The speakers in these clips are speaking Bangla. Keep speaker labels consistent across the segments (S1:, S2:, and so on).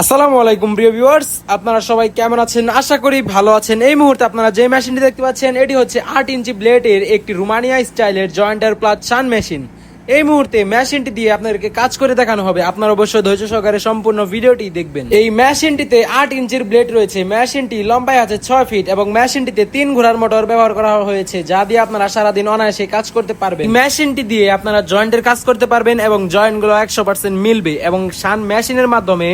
S1: আসসালামু আলাইকুম প্রিয় ভিউয়ার্স, আপনারা সবাই কেমন আছেন? আশা করি ভালো আছেন। এই মুহূর্তে আপনারা যে মেশিনটি দেখতে পাচ্ছেন এটি হচ্ছে 8 ইঞ্চি ব্লেডের একটি রোমানিয়া স্টাইলের জয়েন্টার প্লাস শান মেশিন। এই মুহূর্তে মেশিনটি দিয়ে আপনাদেরকে কাজ করে দেখানো হবে। আপনারা অবশ্যই ধৈর্য সহকারে সম্পূর্ণ ভিডিওটি দেখবেন। এই মেশিনটিতে 8 ইঞ্চির ব্লেড রয়েছে। মেশিনটি লম্বায় আছে 6 ফিট এবং মেশিনটিতে 3 ঘোড়ার মোটর ব্যবহার করা হয়েছে, যা দিয়ে আপনারা সারাদিন অনায়াসে কাজ করতে পারবেন। মেশিনটি দিয়ে আপনারা জয়েন্টের কাজ করতে পারবেন এবং জয়েন্টগুলো 100% মিলবে এবং শান মেশিনের মাধ্যমে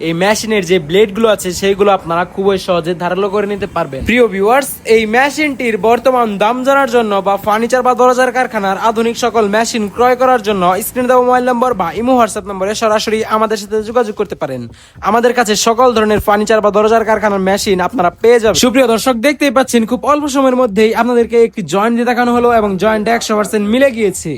S1: এই মেশিনের যে ব্লেডগুলো আছে সেইগুলো আপনারা খুবই সহজে ধারালো করে নিতে পারবেন। প্রিয় ভিউয়ার্স, এই মেশিনটির বর্তমান দাম জানার জন্য বা ফার্নিচার বা দরজার কারখানার আধুনিক সকল মেশিন ক্রয় করার জন্য স্ক্রিনে দেওয়া মোবাইল নম্বর বা ইমো হোয়াটসঅ্যাপ নম্বরে সরাসরি আমাদের সাথে যোগাযোগ করতে পারেন। আমাদের কাছে সকল ধরনের ফার্নিচার বা দরজার কারখানার মেশিন আপনারা পেয়ে যাবেন। সুপ্রিয় দর্শক, দেখতেই পাচ্ছেন খুব অল্প সময়ের মধ্যেই আপনাদেরকে একটি জয়েন্ট দিয়ে দেখানো হলো এবং জয়েন্ট 100% মিলে গিয়েছে।